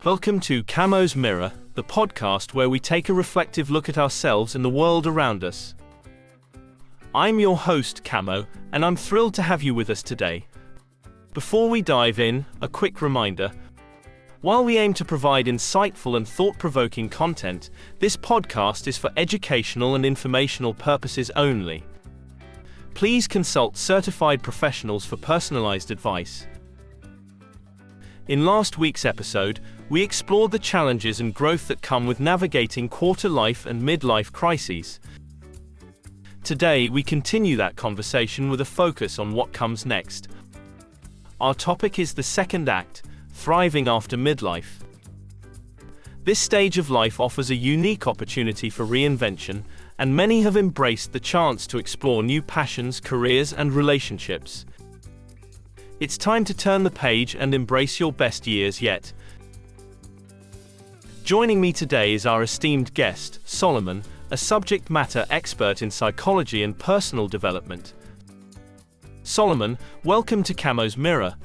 Welcome to Camo's Mirror, the podcast where we take a reflective look at ourselves and the world around us. I'm your host, Camo, and I'm thrilled to have you with us today. Before we dive in, a quick reminder. While we aim to provide insightful and thought-provoking content, this podcast is for educational and informational purposes only. Please consult certified professionals for personalized advice. In last week's episode, we explored the challenges and growth that come with navigating quarter-life and midlife crises. Today, we continue that conversation with a focus on what comes next. Our topic is the second act, thriving after midlife. This stage of life offers a unique opportunity for reinvention, and many have embraced the chance to explore new passions, careers, and relationships. It's time to turn the page and embrace your best years yet. Joining me today is our esteemed guest, Solomon, a subject matter expert in psychology and personal development. Solomon, welcome to Camo's Mirror.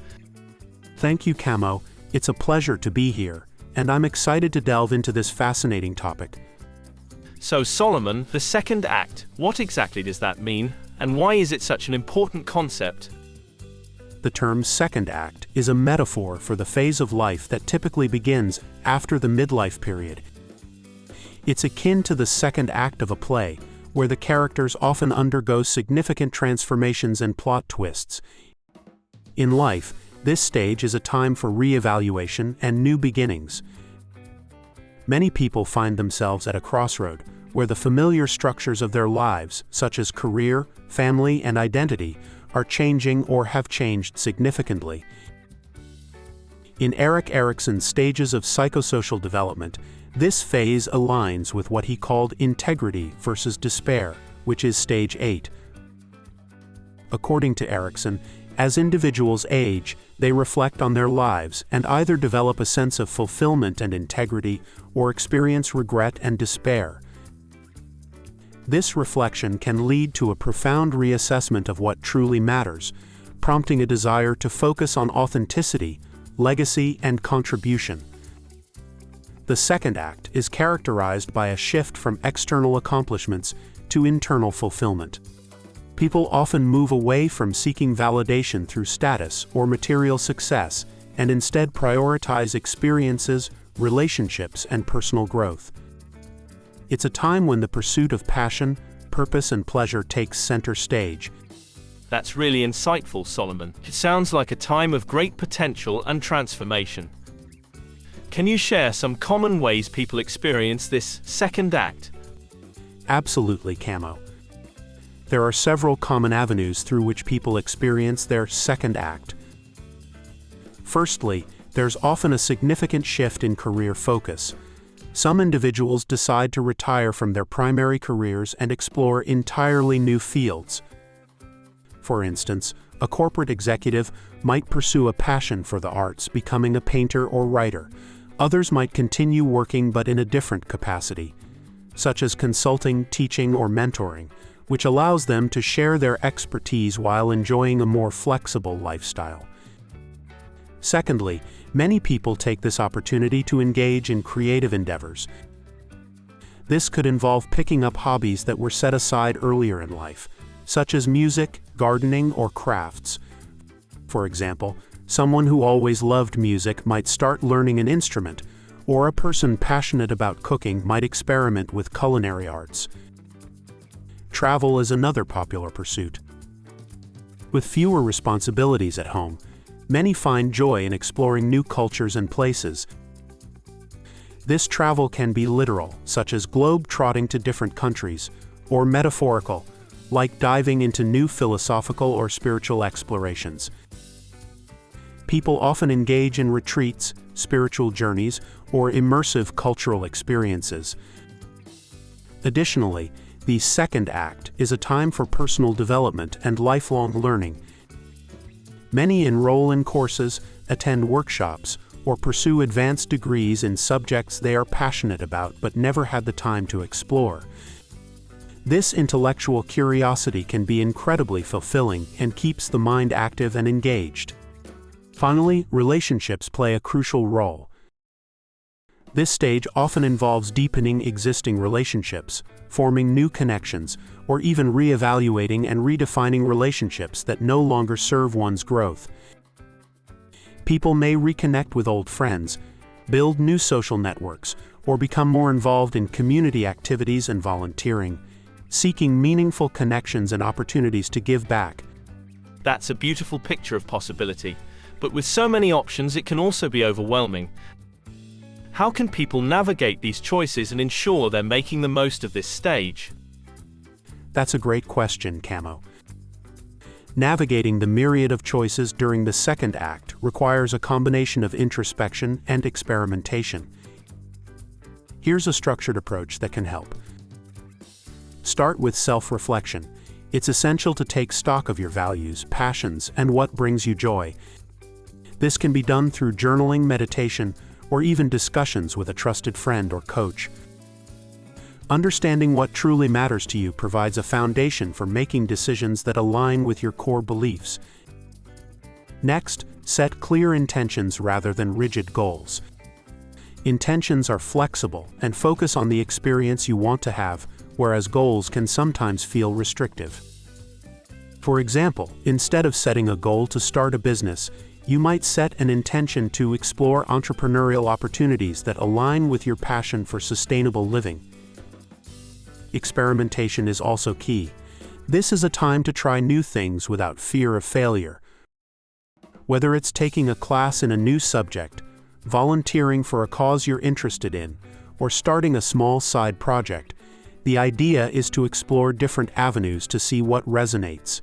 Thank you, Camo. It's a pleasure to be here, and I'm excited to delve into this fascinating topic. So, Solomon, the second act, what exactly does that mean, and why is it such an important concept? The term second act is a metaphor for the phase of life that typically begins after the midlife period. It's akin to the second act of a play, where the characters often undergo significant transformations and plot twists. In life, this stage is a time for re-evaluation and new beginnings. Many people find themselves at a crossroad, where the familiar structures of their lives, such as career, family, and identity, are changing or have changed significantly. In Erik Erikson's stages of psychosocial development, this phase aligns with what he called integrity versus despair, which is stage 8. According to Erikson, as individuals age, they reflect on their lives and either develop a sense of fulfillment and integrity or experience regret and despair. This reflection can lead to a profound reassessment of what truly matters, prompting a desire to focus on authenticity, legacy, and contribution. The second act is characterized by a shift from external accomplishments to internal fulfillment. People often move away from seeking validation through status or material success and instead prioritize experiences, relationships, and personal growth. It's a time when the pursuit of passion, purpose, and pleasure takes center stage. That's really insightful, Solomon. It sounds like a time of great potential and transformation. Can you share some common ways people experience this second act? Absolutely, Camo. There are several common avenues through which people experience their second act. Firstly, there's often a significant shift in career focus. Some individuals decide to retire from their primary careers and explore entirely new fields. For instance, a corporate executive might pursue a passion for the arts, becoming a painter or writer. Others might continue working but in a different capacity, such as consulting, teaching, or mentoring, which allows them to share their expertise while enjoying a more flexible lifestyle. Secondly, many people take this opportunity to engage in creative endeavors. This could involve picking up hobbies that were set aside earlier in life, such as music, gardening, or crafts. For example, someone who always loved music might start learning an instrument, or a person passionate about cooking might experiment with culinary arts. Travel is another popular pursuit. With fewer responsibilities at home, many find joy in exploring new cultures and places. This travel can be literal, such as globe-trotting to different countries, or metaphorical, like diving into new philosophical or spiritual explorations. People often engage in retreats, spiritual journeys, or immersive cultural experiences. Additionally, the second act is a time for personal development and lifelong learning. Many enroll in courses, attend workshops, or pursue advanced degrees in subjects they are passionate about but never had the time to explore. This intellectual curiosity can be incredibly fulfilling and keeps the mind active and engaged. Finally, relationships play a crucial role. This stage often involves deepening existing relationships, forming new connections, or even reevaluating and redefining relationships that no longer serve one's growth. People may reconnect with old friends, build new social networks, or become more involved in community activities and volunteering, seeking meaningful connections and opportunities to give back. That's a beautiful picture of possibility, but with so many options it can also be overwhelming. How can people navigate these choices and ensure they're making the most of this stage? That's a great question, Camo. Navigating the myriad of choices during the second act requires a combination of introspection and experimentation. Here's a structured approach that can help. Start with self-reflection. It's essential to take stock of your values, passions, and what brings you joy. This can be done through journaling, meditation, or even discussions with a trusted friend or coach. Understanding what truly matters to you provides a foundation for making decisions that align with your core beliefs. Next, set clear intentions rather than rigid goals. Intentions are flexible and focus on the experience you want to have, whereas goals can sometimes feel restrictive. For example, instead of setting a goal to start a business, you might set an intention to explore entrepreneurial opportunities that align with your passion for sustainable living. Experimentation is also key. This is a time to try new things without fear of failure. Whether it's taking a class in a new subject, volunteering for a cause you're interested in, or starting a small side project, the idea is to explore different avenues to see what resonates.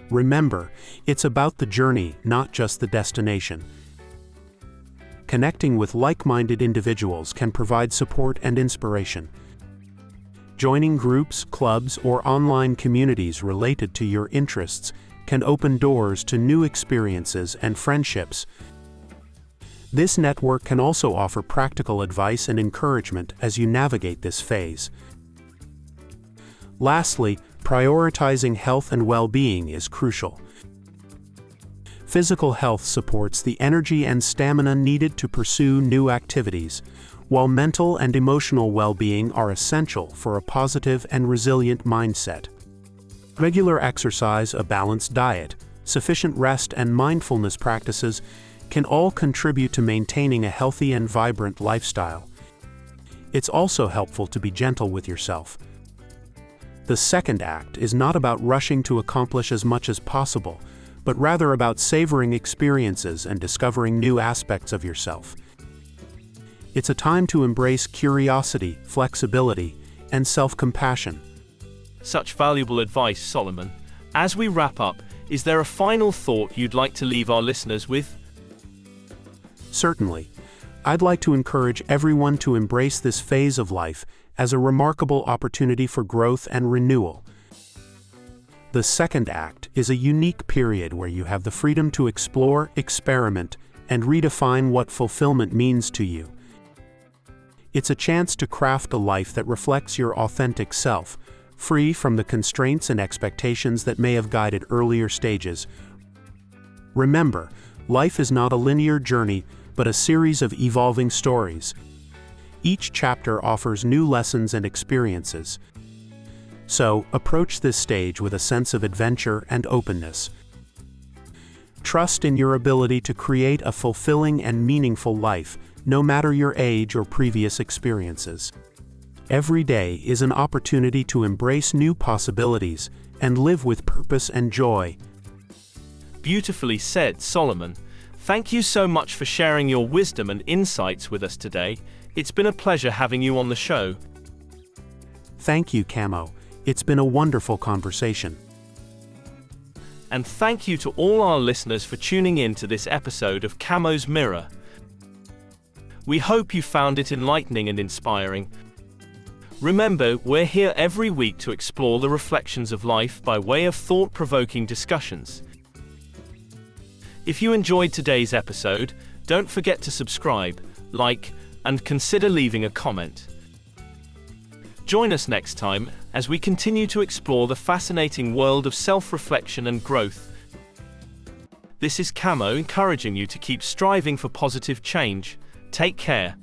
Remember, it's about the journey, not just the destination. Connecting with like-minded individuals can provide support and inspiration. Joining groups, clubs, or online communities related to your interests can open doors to new experiences and friendships. This network can also offer practical advice and encouragement as you navigate this phase. Lastly, prioritizing health and well-being is crucial. Physical health supports the energy and stamina needed to pursue new activities, while mental and emotional well-being are essential for a positive and resilient mindset. Regular exercise, a balanced diet, sufficient rest, and mindfulness practices can all contribute to maintaining a healthy and vibrant lifestyle. It's also helpful to be gentle with yourself. The second act is not about rushing to accomplish as much as possible, but rather about savoring experiences and discovering new aspects of yourself. It's a time to embrace curiosity, flexibility, and self-compassion. Such valuable advice, Solomon. As we wrap up, is there a final thought you'd like to leave our listeners with? Certainly. I'd like to encourage everyone to embrace this phase of life as a remarkable opportunity for growth and renewal. The second act is a unique period where you have the freedom to explore, experiment, and redefine what fulfillment means to you. It's a chance to craft a life that reflects your authentic self, free from the constraints and expectations that may have guided earlier stages. Remember, life is not a linear journey, but a series of evolving stories. Each chapter offers new lessons and experiences. So, approach this stage with a sense of adventure and openness. Trust in your ability to create a fulfilling and meaningful life, no matter your age or previous experiences. Every day is an opportunity to embrace new possibilities and live with purpose and joy. Beautifully said, Solomon. Thank you so much for sharing your wisdom and insights with us today. It's been a pleasure having you on the show. Thank you, Camo. It's been a wonderful conversation. And thank you to all our listeners for tuning in to this episode of Camo's Mirror. We hope you found it enlightening and inspiring. Remember, we're here every week to explore the reflections of life by way of thought-provoking discussions. If you enjoyed today's episode, don't forget to subscribe, like, and consider leaving a comment. Join us next time as we continue to explore the fascinating world of self-reflection and growth. This is Camo encouraging you to keep striving for positive change. Take care.